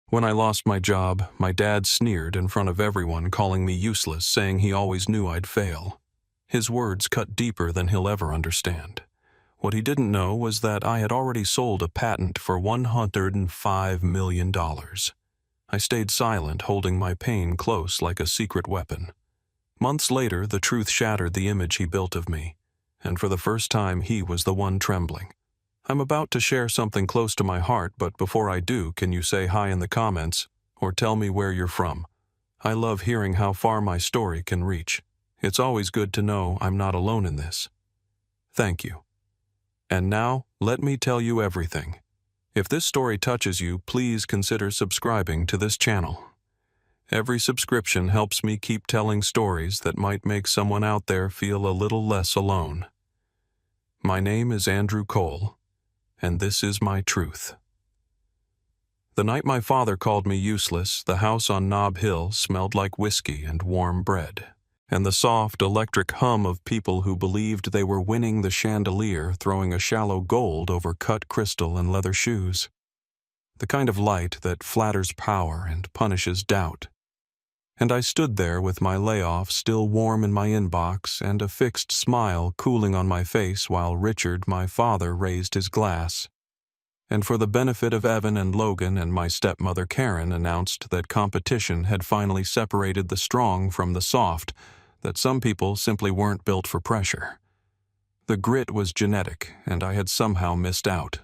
When I lost my job, my dad sneered in front of everyone, calling me useless, saying he always knew I'd fail. His words cut deeper than he'll ever understand. What he didn't know was that I had already sold a patent for $105 million. I stayed silent, holding my pain close like a secret weapon. Months later, the truth shattered the image he built of me, and for the first time he was the one trembling. I'm about to share something close to my heart, but before I do, can you say hi in the comments, or tell me where you're from? I love hearing how far my story can reach. It's always good to know I'm not alone in this. Thank you. And now, let me tell you everything. If this story touches you, please consider subscribing to this channel. Every subscription helps me keep telling stories that might make someone out there feel a little less alone. My name is Andrew Cole, and this is my truth. The night my father called me useless, the house on Nob Hill smelled like whiskey and warm bread, and the soft, electric hum of people who believed they were winning the chandelier, throwing a shallow gold over cut crystal and leather shoes. The kind of light that flatters power and punishes doubt. And I stood there with my layoff still warm in my inbox and a fixed smile cooling on my face while Richard, my father, raised his glass. And for the benefit of Evan and Logan and my stepmother Karen, announced that competition had finally separated the strong from the soft, that some people simply weren't built for pressure. The grit was genetic, and I had somehow missed out.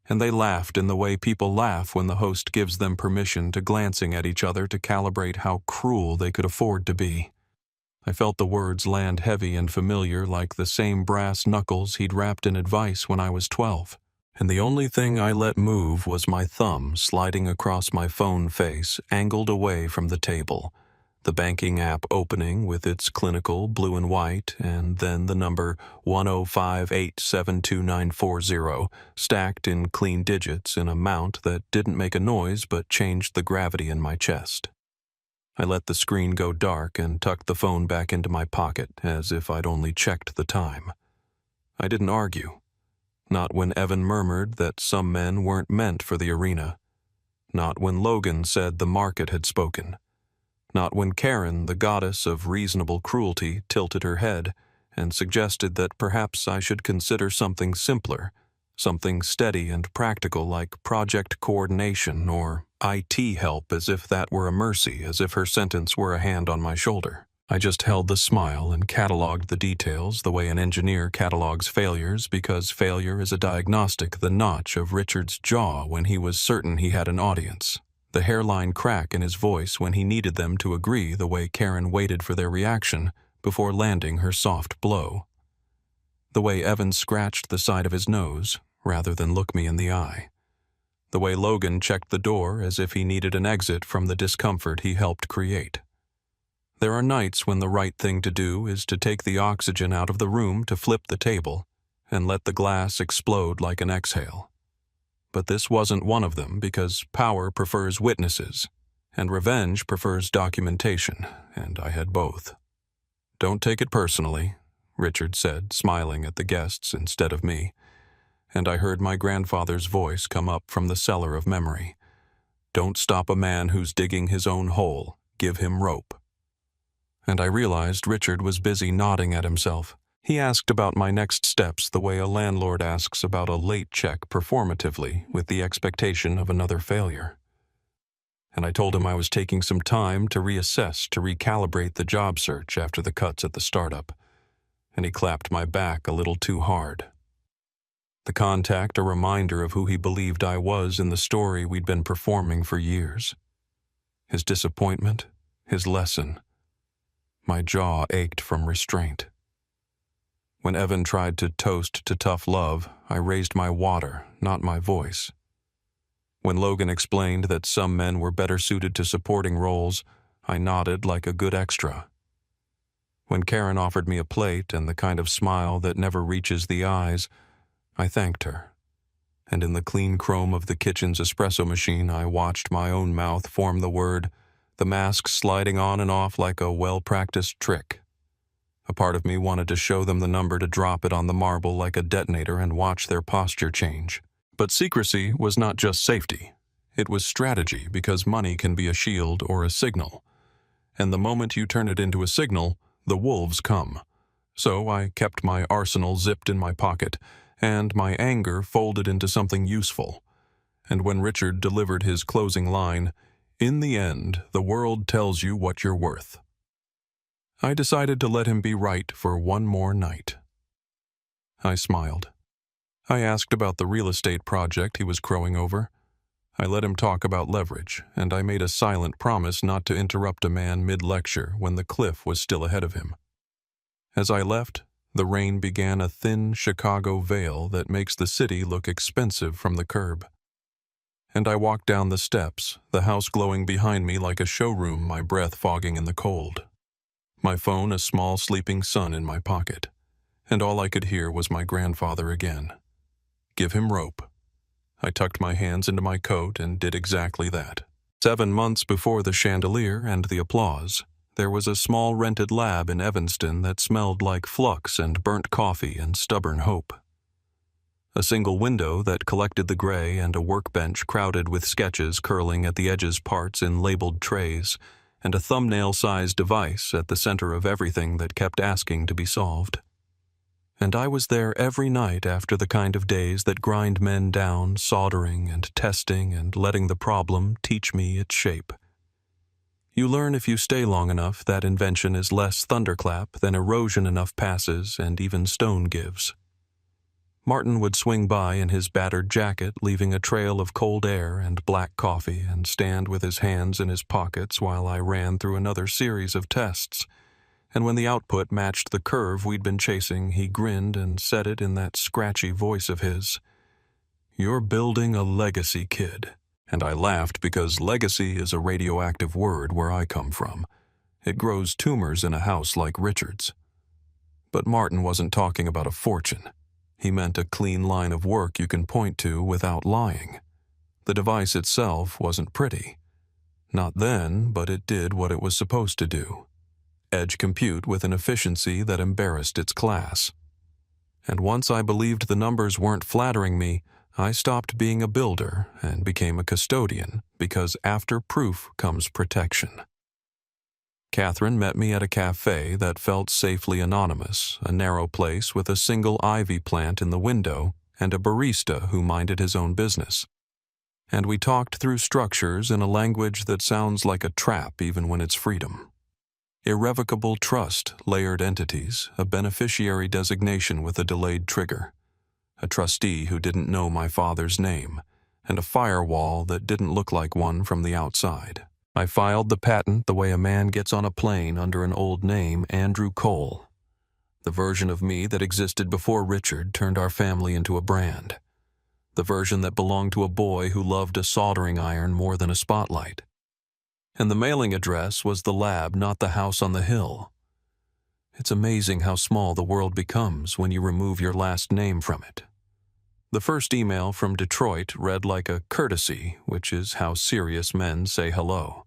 And they laughed in the way people laugh when the host gives them permission to glancing at each other to calibrate how cruel they could afford to be. I felt the words land heavy and familiar like the same brass knuckles he'd wrapped in advice when I was 12. And the only thing I let move was my thumb sliding across my phone face, angled away from the table. The banking app opening with its clinical blue and white, and then the number 105872940 stacked in clean digits in a mount that didn't make a noise but changed the gravity in my chest. I let the screen go dark and tucked the phone back into my pocket as if I'd only checked the time. I didn't argue. Not when Evan murmured that some men weren't meant for the arena. Not when Logan said the market had spoken. Not when Karen, the goddess of reasonable cruelty, tilted her head and suggested that perhaps I should consider something simpler, something steady and practical like project coordination or IT help, as if that were a mercy, as if her sentence were a hand on my shoulder. I just held the smile and cataloged the details the way an engineer catalogs failures, because failure is a diagnostic, the notch of Richard's jaw when he was certain he had an audience. The hairline crack in his voice when he needed them to agree, the way Karen waited for their reaction before landing her soft blow. The way Evan scratched the side of his nose rather than look me in the eye. The way Logan checked the door as if he needed an exit from the discomfort he helped create. There are nights when the right thing to do is to take the oxygen out of the room, to flip the table, and let the glass explode like an exhale. But this wasn't one of them, because power prefers witnesses, and revenge prefers documentation, and I had both. "Don't take it personally," Richard said, smiling at the guests instead of me, and I heard my grandfather's voice come up from the cellar of memory. "Don't stop a man who's digging his own hole. Give him rope." And I realized Richard was busy nodding at himself. He asked about my next steps the way a landlord asks about a late check performatively, with the expectation of another failure. And I told him I was taking some time to reassess, to recalibrate the job search after the cuts at the startup. And he clapped my back a little too hard. The contact a reminder of who he believed I was in the story we'd been performing for years. His disappointment, his lesson. My jaw ached from restraint. When Evan tried to toast to tough love, I raised my water, not my voice. When Logan explained that some men were better suited to supporting roles, I nodded like a good extra. When Karen offered me a plate and the kind of smile that never reaches the eyes, I thanked her. And in the clean chrome of the kitchen's espresso machine, I watched my own mouth form the word, the mask sliding on and off like a well-practiced trick. A part of me wanted to show them the number, to drop it on the marble like a detonator and watch their posture change. But secrecy was not just safety. It was strategy because money can be a shield or a signal. And the moment you turn it into a signal, the wolves come. So I kept my arsenal zipped in my pocket, and my anger folded into something useful. And when Richard delivered his closing line, "In the end, the world tells you what you're worth," I decided to let him be right for one more night. I smiled. I asked about the real estate project he was crowing over. I let him talk about leverage, and I made a silent promise not to interrupt a man mid-lecture when the cliff was still ahead of him. As I left, the rain began a thin Chicago veil that makes the city look expensive from the curb. And I walked down the steps, the house glowing behind me like a showroom, my breath fogging in the cold. My phone a small sleeping son in my pocket, and all I could hear was my grandfather again. Give him rope. I tucked my hands into my coat and did exactly that. 7 months before the chandelier and the applause, there was a small rented lab in Evanston that smelled like flux and burnt coffee and stubborn hope. A single window that collected the gray and a workbench crowded with sketches curling at the edges parts in labeled trays, and a thumbnail-sized device at the center of everything that kept asking to be solved. And I was there every night after the kind of days that grind men down, soldering and testing and letting the problem teach me its shape. You learn if you stay long enough that invention is less thunderclap than erosion enough passes and even stone gives. Martin would swing by in his battered jacket, leaving a trail of cold air and black coffee, and stand with his hands in his pockets while I ran through another series of tests. And when the output matched the curve we'd been chasing, he grinned and said it in that scratchy voice of his, "You're building a legacy, kid." And I laughed because legacy is a radioactive word where I come from. It grows tumors in a house like Richard's. But Martin wasn't talking about a fortune. He meant a clean line of work you can point to without lying. The device itself wasn't pretty. Not then, but it did what it was supposed to do. Edge compute with an efficiency that embarrassed its class. And once I believed the numbers weren't flattering me, I stopped being a builder and became a custodian, because after proof comes protection. Catherine met me at a cafe that felt safely anonymous, a narrow place with a single ivy plant in the window and a barista who minded his own business. And we talked through structures in a language that sounds like a trap even when it's freedom. Irrevocable trust, layered entities, a beneficiary designation with a delayed trigger, a trustee who didn't know my father's name, and a firewall that didn't look like one from the outside. I filed the patent the way a man gets on a plane under an old name, Andrew Cole. The version of me that existed before Richard turned our family into a brand. The version that belonged to a boy who loved a soldering iron more than a spotlight. And the mailing address was the lab, not the house on the hill. It's amazing how small the world becomes when you remove your last name from it. The first email from Detroit read like a courtesy, which is how serious men say hello.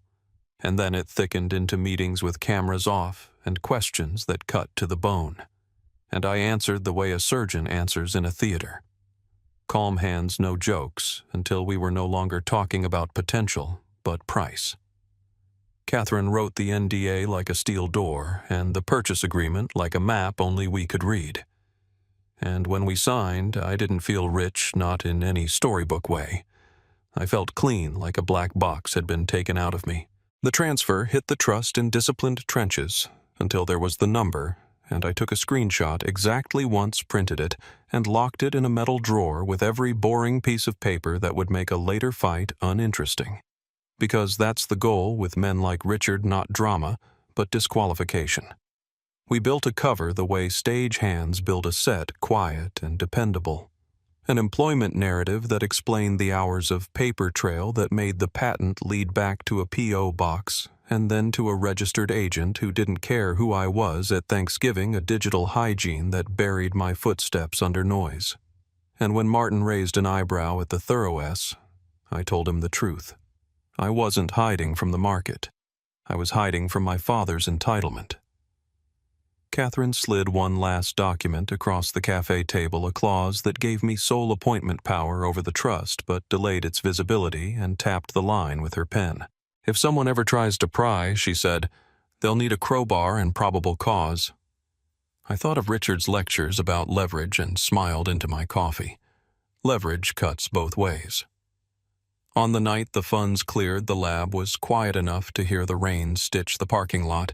And then it thickened into meetings with cameras off and questions that cut to the bone. And I answered the way a surgeon answers in a theater. Calm hands, no jokes, until we were no longer talking about potential, but price. Catherine wrote the NDA like a steel door, and the purchase agreement like a map only we could read. And when we signed, I didn't feel rich, not in any storybook way. I felt clean, like a black box had been taken out of me. The transfer hit the trust in disciplined trenches, until there was the number, and I took a screenshot exactly once, printed it, and locked it in a metal drawer with every boring piece of paper that would make a later fight uninteresting. Because that's the goal with men like Richard, not drama, but disqualification. We built a cover the way stage hands build a set, quiet and dependable. An employment narrative that explained the hours of paper trail that made the patent lead back to a P.O. box and then to a registered agent who didn't care who I was at Thanksgiving, a digital hygiene that buried my footsteps under noise. And when Martin raised an eyebrow at the thorough S, I told him the truth. I wasn't hiding from the market. I was hiding from my father's entitlement. Catherine slid one last document across the cafe table, a clause that gave me sole appointment power over the trust but delayed its visibility, and tapped the line with her pen. "If someone ever tries to pry," she said, "they'll need a crowbar and probable cause." I thought of Richard's lectures about leverage and smiled into my coffee. Leverage cuts both ways. On the night the funds cleared, the lab was quiet enough to hear the rain stitch the parking lot,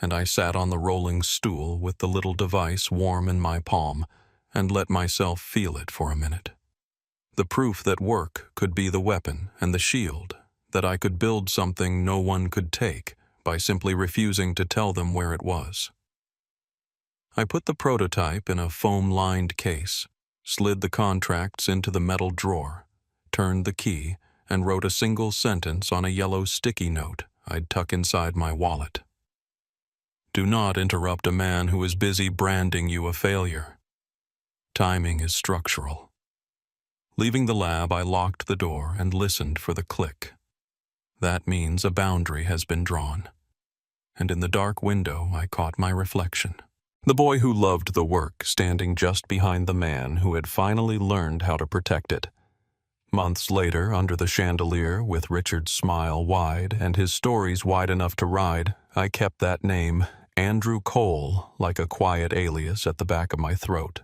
and I sat on the rolling stool with the little device warm in my palm and let myself feel it for a minute. The proof that work could be the weapon and the shield, that I could build something no one could take by simply refusing to tell them where it was. I put the prototype in a foam-lined case, slid the contracts into the metal drawer, turned the key, and wrote a single sentence on a yellow sticky note I'd tuck inside my wallet. "Do not interrupt a man who is busy branding you a failure. Timing is structural." Leaving the lab, I locked the door and listened for the click. That means a boundary has been drawn. And in the dark window, I caught my reflection. The boy who loved the work, standing just behind the man who had finally learned how to protect it. Months later, under the chandelier, with Richard's smile wide and his stories wide enough to ride, I kept that name, Andrew Cole, like a quiet alias at the back of my throat.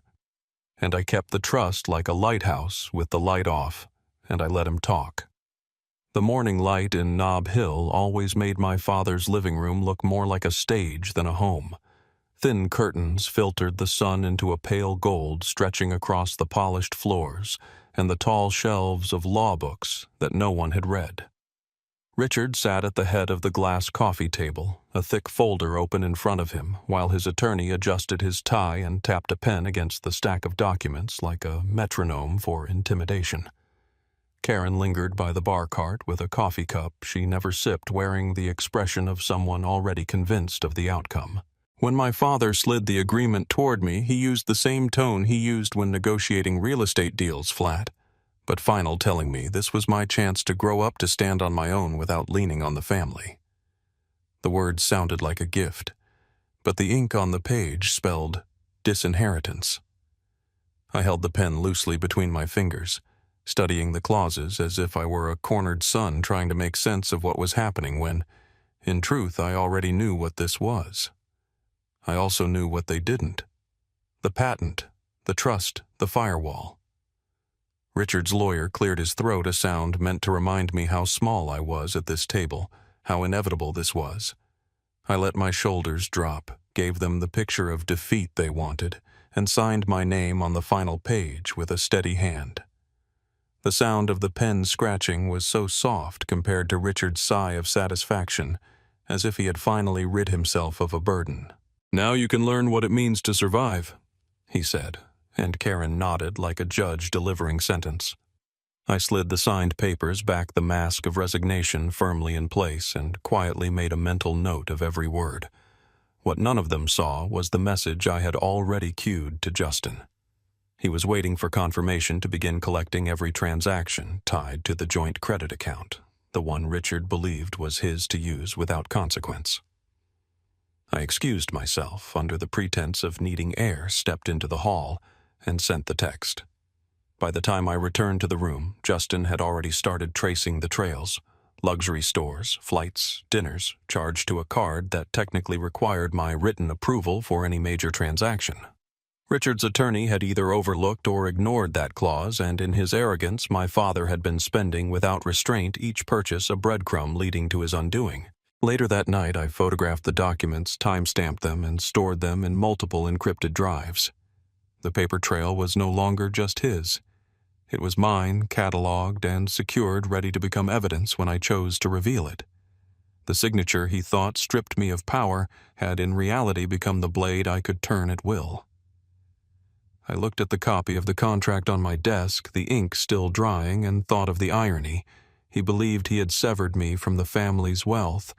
And I kept the trust like a lighthouse with the light off, and I let him talk. The morning light in Nob Hill always made my father's living room look more like a stage than a home. Thin curtains filtered the sun into a pale gold stretching across the polished floors and the tall shelves of law books that no one had read. Richard sat at the head of the glass coffee table, a thick folder open in front of him, while his attorney adjusted his tie and tapped a pen against the stack of documents like a metronome for intimidation. Karen lingered by the bar cart with a coffee cup she never sipped, wearing the expression of someone already convinced of the outcome. When my father slid the agreement toward me, he used the same tone he used when negotiating real estate deals flat, but final, telling me this was my chance to grow up to stand on my own without leaning on the family. The words sounded like a gift, but the ink on the page spelled disinheritance. I held the pen loosely between my fingers, studying the clauses as if I were a cornered son trying to make sense of what was happening when, in truth, I already knew what this was. I also knew what they didn't. The patent, the trust, the firewall. Richard's lawyer cleared his throat, a sound meant to remind me how small I was at this table, how inevitable this was. I let my shoulders drop, gave them the picture of defeat they wanted, and signed my name on the final page with a steady hand. The sound of the pen scratching was so soft compared to Richard's sigh of satisfaction, as if he had finally rid himself of a burden. "Now you can learn what it means to survive," he said, and Karen nodded like a judge delivering sentence. I slid the signed papers back, the mask of resignation firmly in place, and quietly made a mental note of every word. What none of them saw was the message I had already cued to Justin. He was waiting for confirmation to begin collecting every transaction tied to the joint credit account, the one Richard believed was his to use without consequence. I excused myself under the pretense of needing air, stepped into the hall, and sent the text. By the time I returned to the room, Justin had already started tracing the trails: luxury stores, flights, dinners, charged to a card that technically required my written approval for any major transaction. Richard's attorney had either overlooked or ignored that clause, and in his arrogance, my father had been spending without restraint each purchase a breadcrumb leading to his undoing. Later that night, I photographed the documents, time-stamped them, and stored them in multiple encrypted drives. The paper trail was no longer just his. It was mine, cataloged and secured, ready to become evidence when I chose to reveal it. The signature he thought stripped me of power had in reality become the blade I could turn at will. I looked at the copy of the contract on my desk, the ink still drying, and thought of the irony. He believed he had severed me from the family's wealth,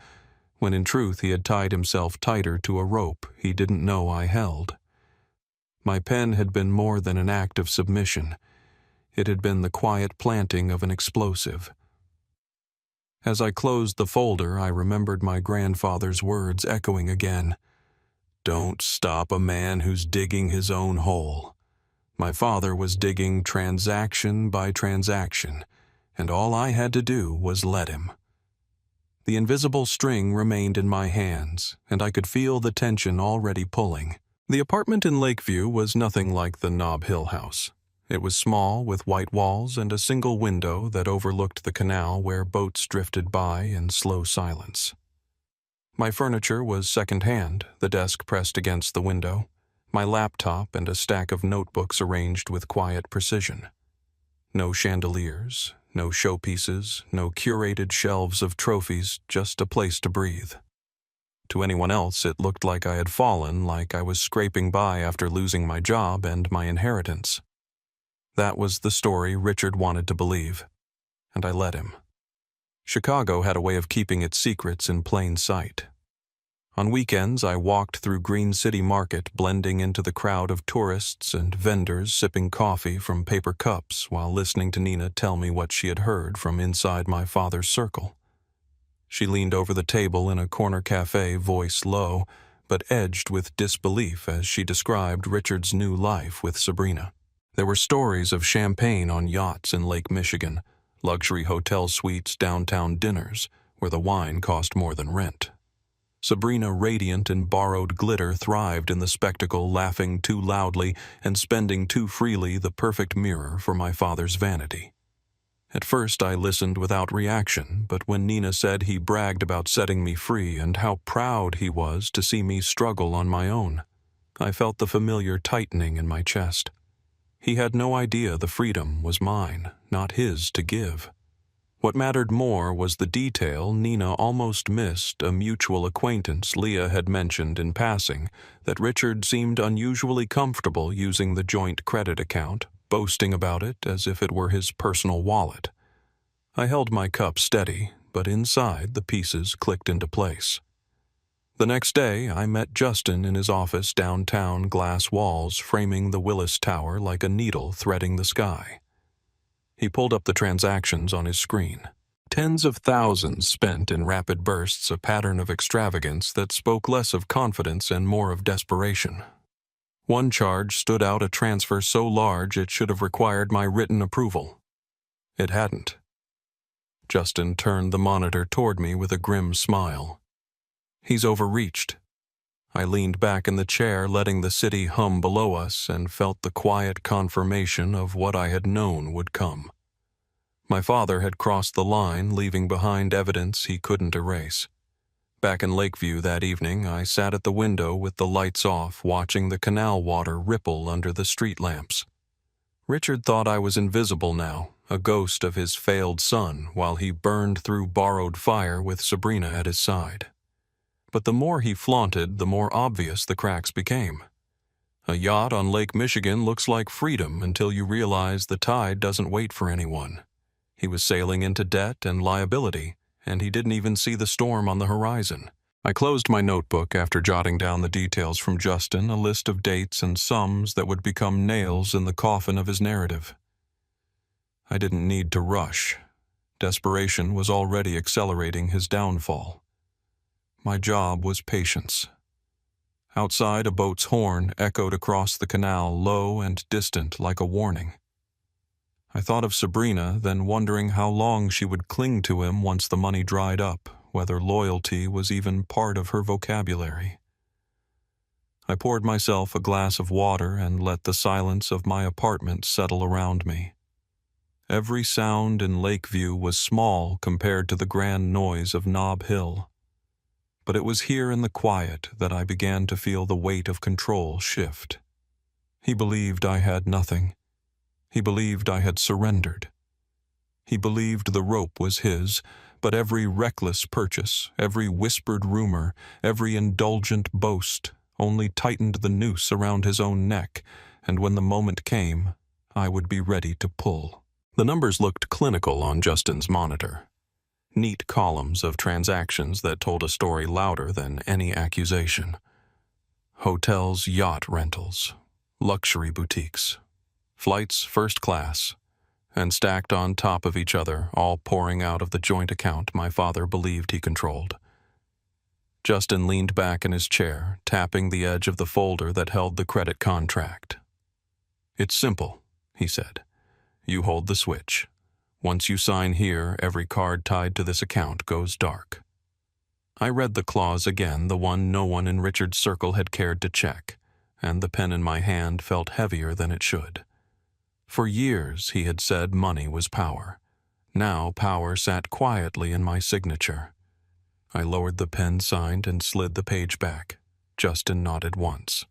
when in truth he had tied himself tighter to a rope he didn't know I held. My pen had been more than an act of submission. It had been the quiet planting of an explosive. As I closed the folder, I remembered my grandfather's words echoing again. Don't stop a man who's digging his own hole. My father was digging transaction by transaction, and all I had to do was let him. The invisible string remained in my hands, and I could feel the tension already pulling. The apartment in Lakeview was nothing like the Nob Hill house. It was small, with white walls and a single window that overlooked the canal where boats drifted by in slow silence. My furniture was second-hand, the desk pressed against the window, my laptop and a stack of notebooks arranged with quiet precision. No chandeliers, no showpieces, no curated shelves of trophies, just a place to breathe. To anyone else, it looked like I had fallen, like I was scraping by after losing my job and my inheritance. That was the story Richard wanted to believe, and I let him. Chicago had a way of keeping its secrets in plain sight. On weekends, I walked through Green City Market, blending into the crowd of tourists and vendors sipping coffee from paper cups while listening to Nina tell me what she had heard from inside my father's circle. She leaned over the table in a corner cafe, voice low, but edged with disbelief as she described Richard's new life with Sabrina. There were stories of champagne on yachts in Lake Michigan, luxury hotel suites, downtown dinners, where the wine cost more than rent. Sabrina, radiant in borrowed glitter, thrived in the spectacle, laughing too loudly and spending too freely, the perfect mirror for my father's vanity. At first I listened without reaction, but when Nina said he bragged about setting me free and how proud he was to see me struggle on my own, I felt the familiar tightening in my chest. He had no idea the freedom was mine, not his to give. What mattered more was the detail Nina almost missed. A mutual acquaintance Leah had mentioned in passing that Richard seemed unusually comfortable using the joint credit account, boasting about it as if it were his personal wallet. I held my cup steady, but inside the pieces clicked into place. The next day, I met Justin in his office downtown, glass walls framing the Willis Tower like a needle threading the sky. He pulled up the transactions on his screen. Tens of thousands spent in rapid bursts, a pattern of extravagance that spoke less of confidence and more of desperation. One charge stood out, a transfer so large it should have required my written approval. It hadn't. Justin turned the monitor toward me with a grim smile. He's overreached. I leaned back in the chair, letting the city hum below us, and felt the quiet confirmation of what I had known would come. My father had crossed the line, leaving behind evidence he couldn't erase. Back in Lakeview that evening, I sat at the window with the lights off, watching the canal water ripple under the street lamps. Richard thought I was invisible now, a ghost of his failed son, while he burned through borrowed fire with Sabrina at his side. But the more he flaunted, the more obvious the cracks became. A yacht on Lake Michigan looks like freedom until you realize the tide doesn't wait for anyone. He was sailing into debt and liability, and he didn't even see the storm on the horizon. I closed my notebook after jotting down the details from Justin, a list of dates and sums that would become nails in the coffin of his narrative. I didn't need to rush. Desperation was already accelerating his downfall. My job was patience. Outside, a boat's horn echoed across the canal, low and distant like a warning. I thought of Sabrina, then wondering how long she would cling to him once the money dried up, whether loyalty was even part of her vocabulary. I poured myself a glass of water and let the silence of my apartment settle around me. Every sound in Lakeview was small compared to the grand noise of Nob Hill. But it was here in the quiet that I began to feel the weight of control shift. He believed I had nothing. He believed I had surrendered. He believed the rope was his, but every reckless purchase, every whispered rumor, every indulgent boast only tightened the noose around his own neck, and when the moment came, I would be ready to pull. The numbers looked clinical on Justin's monitor. Neat columns of transactions that told a story louder than any accusation. Hotels, yacht rentals, luxury boutiques, flights first class, and stacked on top of each other, all pouring out of the joint account my father believed he controlled. Justin leaned back in his chair, tapping the edge of the folder that held the credit contract. "It's simple," he said. "You hold the switch. Once you sign here, every card tied to this account goes dark." I read the clause again, the one no one in Richard's circle had cared to check, and the pen in my hand felt heavier than it should. For years he had said money was power. Now power sat quietly in my signature. I lowered the pen signed and slid the page back. Justin nodded once.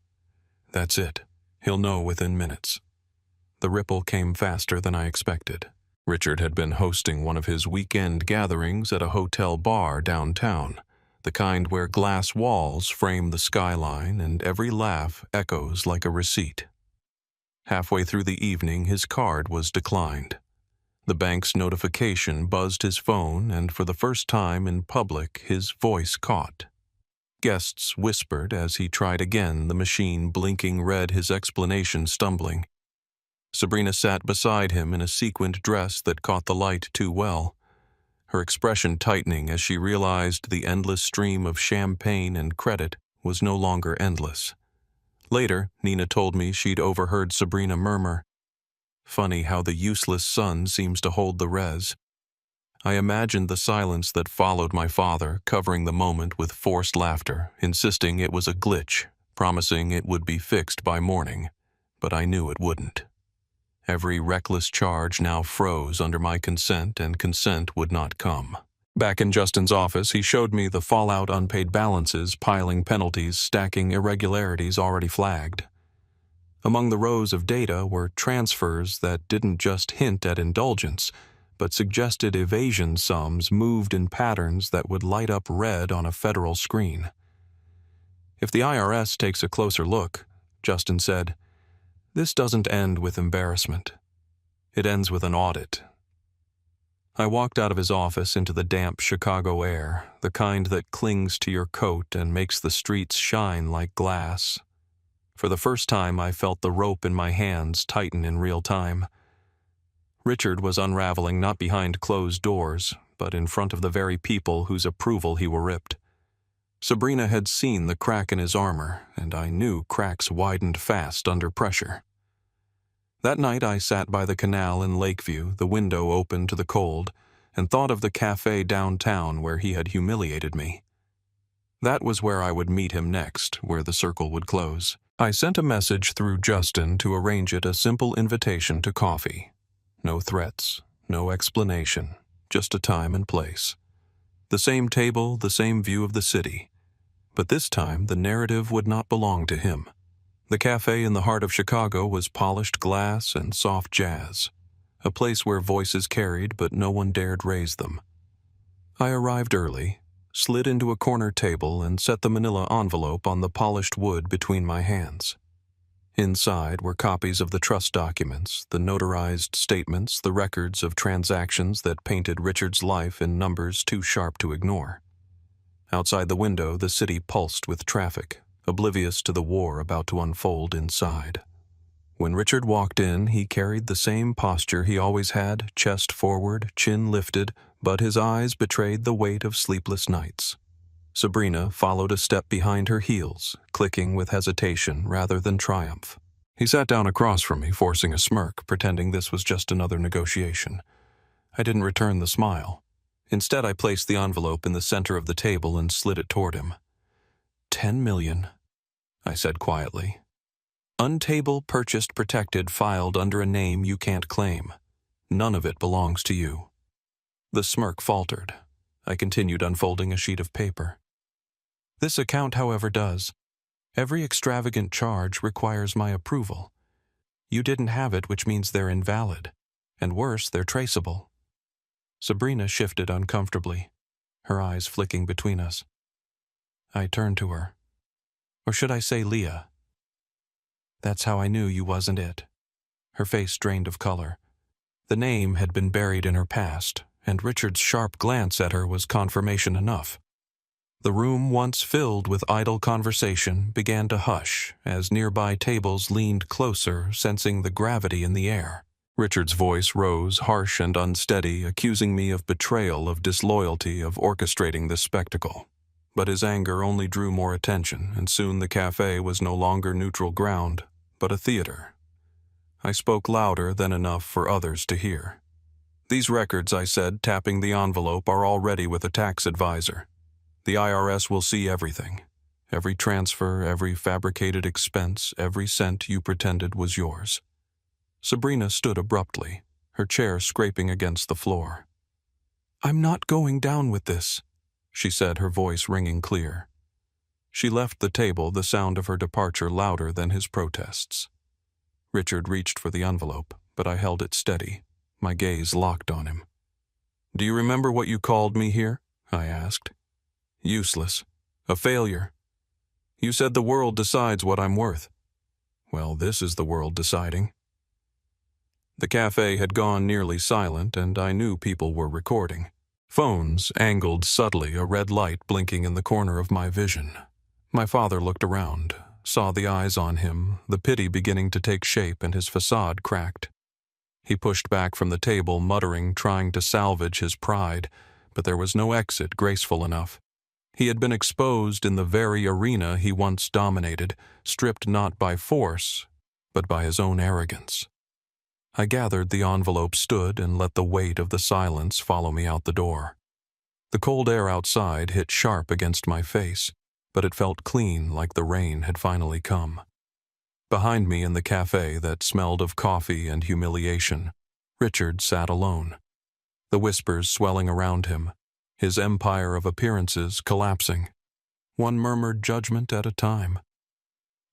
"That's it. He'll know within minutes." The ripple came faster than I expected. Richard had been hosting one of his weekend gatherings at a hotel bar downtown, the kind where glass walls frame the skyline and every laugh echoes like a receipt. Halfway through the evening, his card was declined. The bank's notification buzzed his phone, and for the first time in public, his voice caught. Guests whispered as he tried again, the machine blinking read his explanation stumbling. Sabrina sat beside him in a sequined dress that caught the light too well, her expression tightening as she realized the endless stream of champagne and credit was no longer endless. Later, Nina told me she'd overheard Sabrina murmur, "Funny how the useless son seems to hold the res." I imagined the silence that followed my father, covering the moment with forced laughter, insisting it was a glitch, promising it would be fixed by morning, but I knew it wouldn't. Every reckless charge now froze under my consent, and consent would not come. Back in Justin's office, he showed me the fallout unpaid balances, piling penalties, stacking irregularities already flagged. Among the rows of data were transfers that didn't just hint at indulgence, but suggested evasion sums moved in patterns that would light up red on a federal screen. "If the IRS takes a closer look," Justin said, "this doesn't end with embarrassment. It ends with an audit." I walked out of his office into the damp Chicago air, the kind that clings to your coat and makes the streets shine like glass. For the first time, I felt the rope in my hands tighten in real time. Richard was unraveling not behind closed doors, but in front of the very people whose approval he worshipped. Sabrina had seen the crack in his armor, and I knew cracks widened fast under pressure. That night I sat by the canal in Lakeview, the window open to the cold, and thought of the cafe downtown where he had humiliated me. That was where I would meet him next, where the circle would close. I sent a message through Justin to arrange it, a simple invitation to coffee. No threats, no explanation, just a time and place. The same table, the same view of the city. But this time the narrative would not belong to him. The cafe in the heart of Chicago was polished glass and soft jazz, a place where voices carried but no one dared raise them. I arrived early, slid into a corner table and set the manila envelope on the polished wood between my hands. Inside were copies of the trust documents, the notarized statements, the records of transactions that painted Richard's life in numbers too sharp to ignore. Outside the window, the city pulsed with traffic, oblivious to the war about to unfold inside. When Richard walked in, he carried the same posture he always had, chest forward, chin lifted, but his eyes betrayed the weight of sleepless nights. Sabrina followed a step behind her heels, clicking with hesitation rather than triumph. He sat down across from me, forcing a smirk, pretending this was just another negotiation. I didn't return the smile. Instead, I placed the envelope in the center of the table and slid it toward him. $10 million, I said quietly. Untable, purchased, protected, filed under a name you can't claim. None of it belongs to you. The smirk faltered. I continued unfolding a sheet of paper. This account, however, does. Every extravagant charge requires my approval. You didn't have it, which means they're invalid. And worse, they're traceable. Sabrina shifted uncomfortably, her eyes flicking between us. I turned to her. Or should I say Leah? That's how I knew you wasn't it. Her face drained of color. The name had been buried in her past, and Richard's sharp glance at her was confirmation enough. The room, once filled with idle conversation, began to hush as nearby tables leaned closer, sensing the gravity in the air. Richard's voice rose, harsh and unsteady, accusing me of betrayal, of disloyalty, of orchestrating this spectacle. But his anger only drew more attention, and soon the cafe was no longer neutral ground, but a theater. I spoke louder than enough for others to hear. "These records," I said, tapping the envelope, "are already with a tax advisor. The IRS will see everything. Every transfer, every fabricated expense, every cent you pretended was yours." Sabrina stood abruptly, her chair scraping against the floor. "I'm not going down with this," she said, her voice ringing clear. She left the table, the sound of her departure louder than his protests. Richard reached for the envelope, but I held it steady, my gaze locked on him. "Do you remember what you called me here?" I asked. "Useless. A failure. You said the world decides what I'm worth. Well, this is the world deciding." The cafe had gone nearly silent, and I knew people were recording. Phones angled subtly, a red light blinking in the corner of my vision. My father looked around, saw the eyes on him, the pity beginning to take shape, and his facade cracked. He pushed back from the table, muttering, trying to salvage his pride, but there was no exit graceful enough. He had been exposed in the very arena he once dominated, stripped not by force, but by his own arrogance. I gathered the envelope, stood, and let the weight of the silence follow me out the door. The cold air outside hit sharp against my face, but it felt clean, like the rain had finally come. Behind me in the cafe that smelled of coffee and humiliation, Richard sat alone, the whispers swelling around him, his empire of appearances collapsing, one murmured judgment at a time.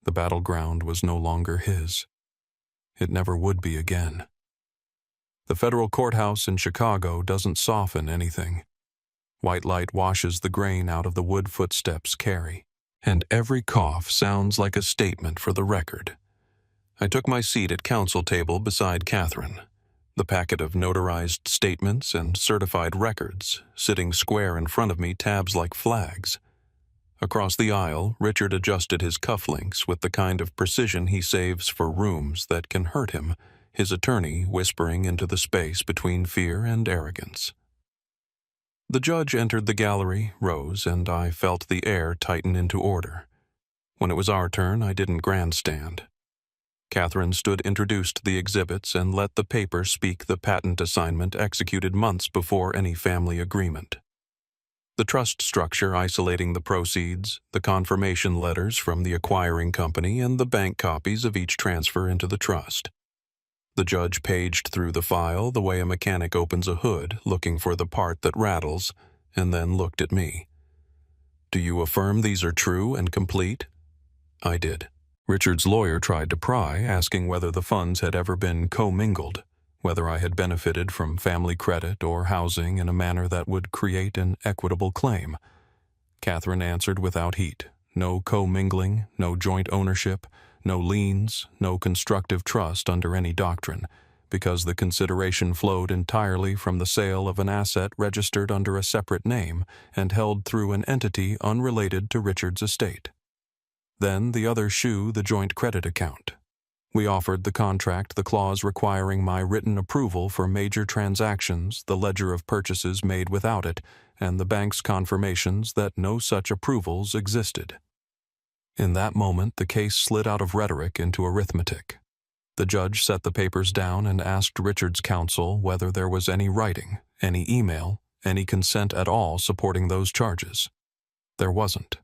The battleground was no longer his. It never would be again. The federal courthouse in Chicago doesn't soften anything. White light washes the grain out of the wood footsteps carry, and every cough sounds like a statement for the record. I took my seat at counsel table beside Catherine, the packet of notarized statements and certified records sitting square in front of me, tabs like flags. Across the aisle, Richard adjusted his cufflinks with the kind of precision he saves for rooms that can hurt him, his attorney whispering into the space between fear and arrogance. The judge entered the gallery, rose, and I felt the air tighten into order. When it was our turn, I didn't grandstand. Catherine introduced the exhibits and let the paper speak the patent assignment executed months before any family agreement. The trust structure isolating the proceeds, the confirmation letters from the acquiring company, and the bank copies of each transfer into the trust. The judge paged through the file the way a mechanic opens a hood, looking for the part that rattles, and then looked at me. "Do you affirm these are true and complete?" I did. Richard's lawyer tried to pry, asking whether the funds had ever been commingled, whether I had benefited from family credit or housing in a manner that would create an equitable claim. Catherine answered without heat. No commingling, no joint ownership, no liens, no constructive trust under any doctrine, because the consideration flowed entirely from the sale of an asset registered under a separate name and held through an entity unrelated to Richard's estate. Then the other shoe, the joint credit account. We offered the contract the clause requiring my written approval for major transactions, the ledger of purchases made without it, and the bank's confirmations that no such approvals existed. In that moment, the case slid out of rhetoric into arithmetic. The judge set the papers down and asked Richard's counsel whether there was any writing, any email, any consent at all supporting those charges. There wasn't.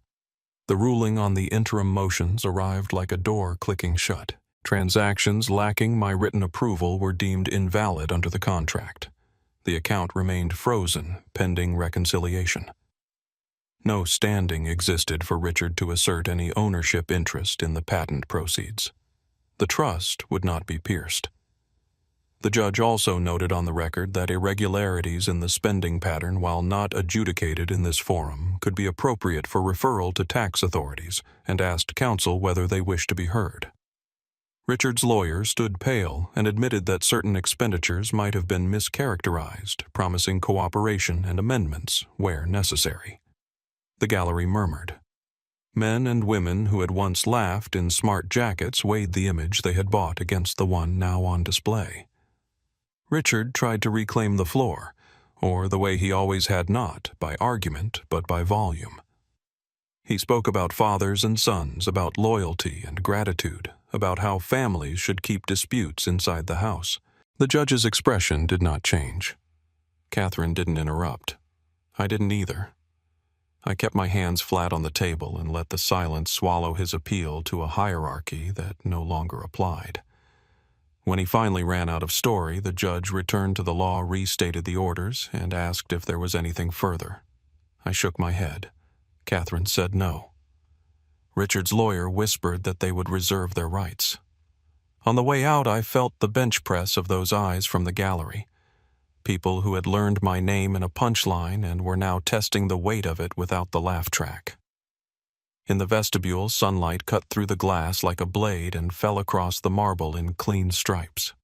The ruling on the interim motions arrived like a door clicking shut. Transactions lacking my written approval were deemed invalid under the contract. The account remained frozen, pending reconciliation. No standing existed for Richard to assert any ownership interest in the patent proceeds. The trust would not be pierced. The judge also noted on the record that irregularities in the spending pattern, while not adjudicated in this forum, could be appropriate for referral to tax authorities, and asked counsel whether they wished to be heard. Richard's lawyer stood pale and admitted that certain expenditures might have been mischaracterized, promising cooperation and amendments where necessary. The gallery murmured. Men and women who had once laughed in smart jackets weighed the image they had bought against the one now on display. Richard tried to reclaim the floor, or the way he always had, not by argument but by volume. He spoke about fathers and sons, about loyalty and gratitude, about how families should keep disputes inside the house. The judge's expression did not change. Catherine didn't interrupt. I didn't either. I kept my hands flat on the table and let the silence swallow his appeal to a hierarchy that no longer applied. When he finally ran out of story, the judge returned to the law, restated the orders, and asked if there was anything further. I shook my head. Catherine said no. Richard's lawyer whispered that they would reserve their rights. On the way out, I felt the bench press of those eyes from the gallery. People who had learned my name in a punchline and were now testing the weight of it without the laugh track. In the vestibule, sunlight cut through the glass like a blade and fell across the marble in clean stripes.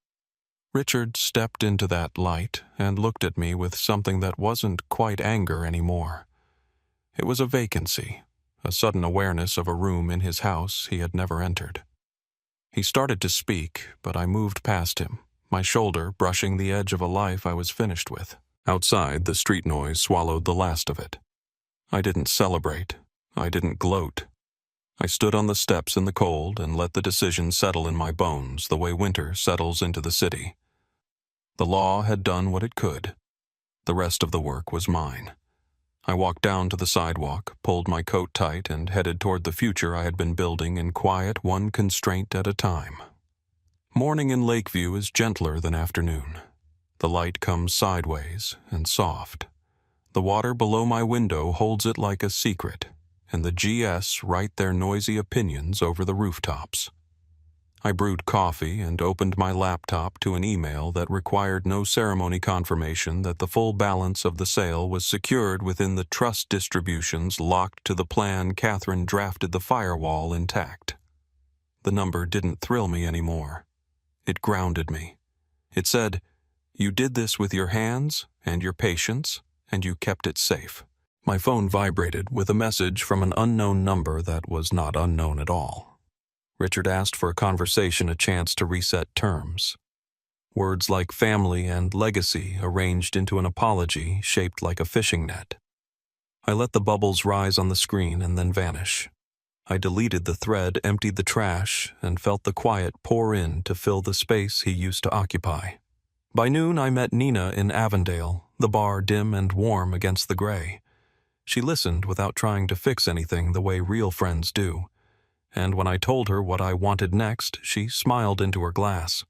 Richard stepped into that light and looked at me with something that wasn't quite anger anymore. It was a vacancy, a sudden awareness of a room in his house he had never entered. He started to speak, but I moved past him, my shoulder brushing the edge of a life I was finished with. Outside, the street noise swallowed the last of it. I didn't celebrate. I didn't gloat. I stood on the steps in the cold and let the decision settle in my bones the way winter settles into the city. The law had done what it could. The rest of the work was mine. I walked down to the sidewalk, pulled my coat tight, and headed toward the future I had been building in quiet, one constraint at a time. Morning in Lakeview is gentler than afternoon. The light comes sideways and soft. The water below my window holds it like a secret, and the GS write their noisy opinions over the rooftops. I brewed coffee and opened my laptop to an email that required no ceremony confirmation that the full balance of the sale was secured within the trust distributions locked to the plan Catherine drafted the firewall intact. The number didn't thrill me anymore. It grounded me. It said, "You did this with your hands and your patience, and you kept it safe." My phone vibrated with a message from an unknown number that was not unknown at all. Richard asked for a conversation, a chance to reset terms. Words like family and legacy arranged into an apology shaped like a fishing net. I let the bubbles rise on the screen and then vanish. I deleted the thread, emptied the trash, and felt the quiet pour in to fill the space he used to occupy. By noon, I met Nina in Avondale, the bar dim and warm against the gray. She listened without trying to fix anything the way real friends do. And when I told her what I wanted next, she smiled into her glass.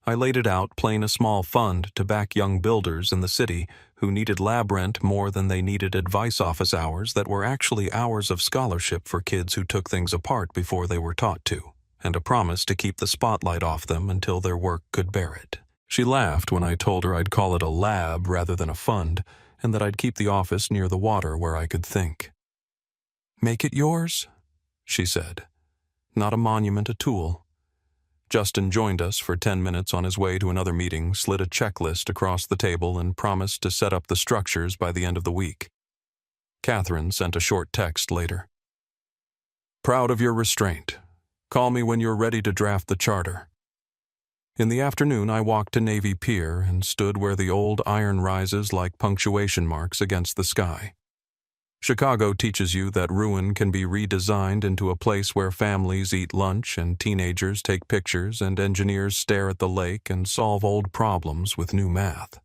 I laid it out, playing a small fund to back young builders in the city who needed lab rent more than they needed advice office hours that were actually hours of scholarship for kids who took things apart before they were taught to, and a promise to keep the spotlight off them until their work could bear it. She laughed when I told her I'd call it a lab rather than a fund, and that I'd keep the office near the water where I could think. "Make it yours," she said. "Not a monument, a tool." Justin joined us for 10 minutes on his way to another meeting, slid a checklist across the table, and promised to set up the structures by the end of the week. Catherine sent a short text later. "Proud of your restraint. Call me when you're ready to draft the charter." In the afternoon, I walked to Navy Pier and stood where the old iron rises like punctuation marks against the sky. Chicago teaches you that ruin can be redesigned into a place where families eat lunch and teenagers take pictures and engineers stare at the lake and solve old problems with new math.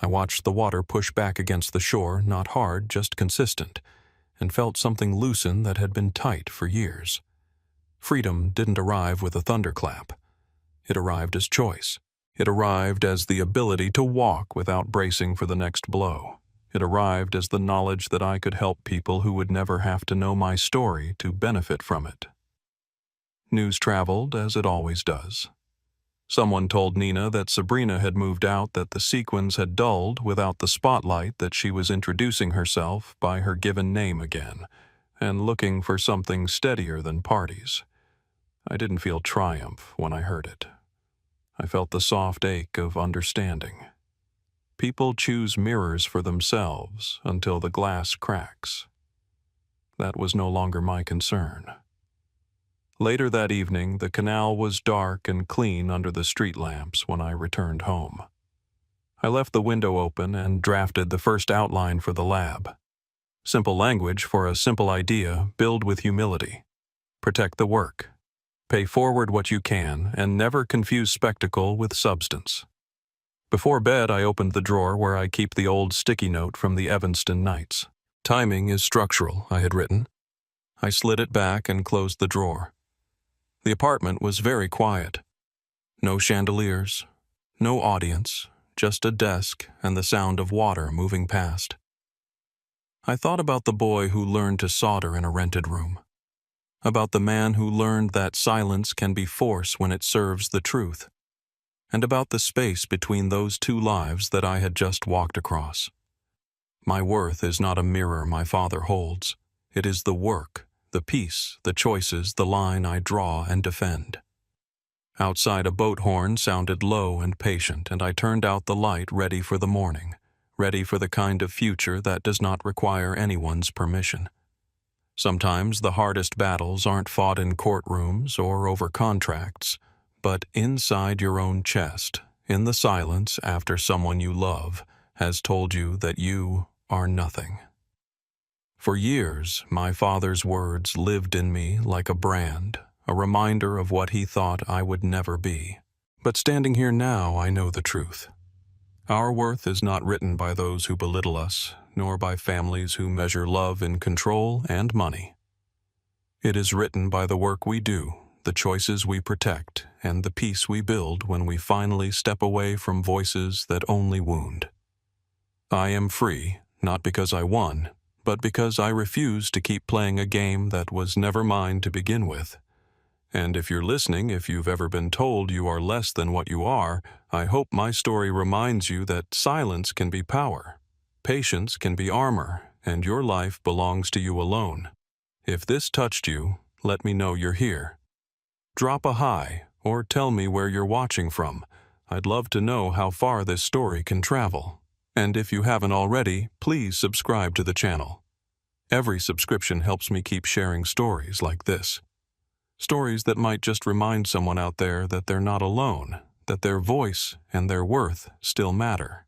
I watched the water push back against the shore, not hard, just consistent, and felt something loosen that had been tight for years. Freedom didn't arrive with a thunderclap. It arrived as choice. It arrived as the ability to walk without bracing for the next blow. It arrived as the knowledge that I could help people who would never have to know my story to benefit from it. News traveled as it always does. Someone told Nina that Sabrina had moved out, that the sequins had dulled without the spotlight, that she was introducing herself by her given name again, and looking for something steadier than parties. I didn't feel triumph when I heard it. I felt the soft ache of understanding. People choose mirrors for themselves until the glass cracks. That was no longer my concern. Later that evening, the canal was dark and clean under the street lamps when I returned home. I left the window open and drafted the first outline for the lab. Simple language for a simple idea: build with humility. Protect the work. Pay forward what you can, and never confuse spectacle with substance. Before bed, I opened the drawer where I keep the old sticky note from the Evanston nights. Timing is structural, I had written. I slid it back and closed the drawer. The apartment was very quiet. No chandeliers, no audience, just a desk and the sound of water moving past. I thought about the boy who learned to solder in a rented room. About the man who learned that silence can be force when it serves the truth. And about the space between those two lives that I had just walked across. My worth is not a mirror my father holds. It is the work, the peace, the choices, the line I draw and defend. Outside, a boat horn sounded low and patient, and I turned out the light, ready for the morning, ready for the kind of future that does not require anyone's permission. Sometimes the hardest battles aren't fought in courtrooms or over contracts, but inside your own chest, in the silence after someone you love has told you that you are nothing. For years, my father's words lived in me like a brand, a reminder of what he thought I would never be. But standing here now, I know the truth. Our worth is not written by those who belittle us, nor by families who measure love in control and money. It is written by the work we do, the choices we protect, and the peace we build when we finally step away from voices that only wound. I am free, not because I won, but because I refuse to keep playing a game that was never mine to begin with. And if you're listening, if you've ever been told you are less than what you are, I hope my story reminds you that silence can be power, patience can be armor, and your life belongs to you alone. If this touched you, let me know you're here. Drop a hi, or tell me where you're watching from. I'd love to know how far this story can travel. And if you haven't already, please subscribe to the channel. Every subscription helps me keep sharing stories like this. Stories that might just remind someone out there that they're not alone, that their voice and their worth still matter.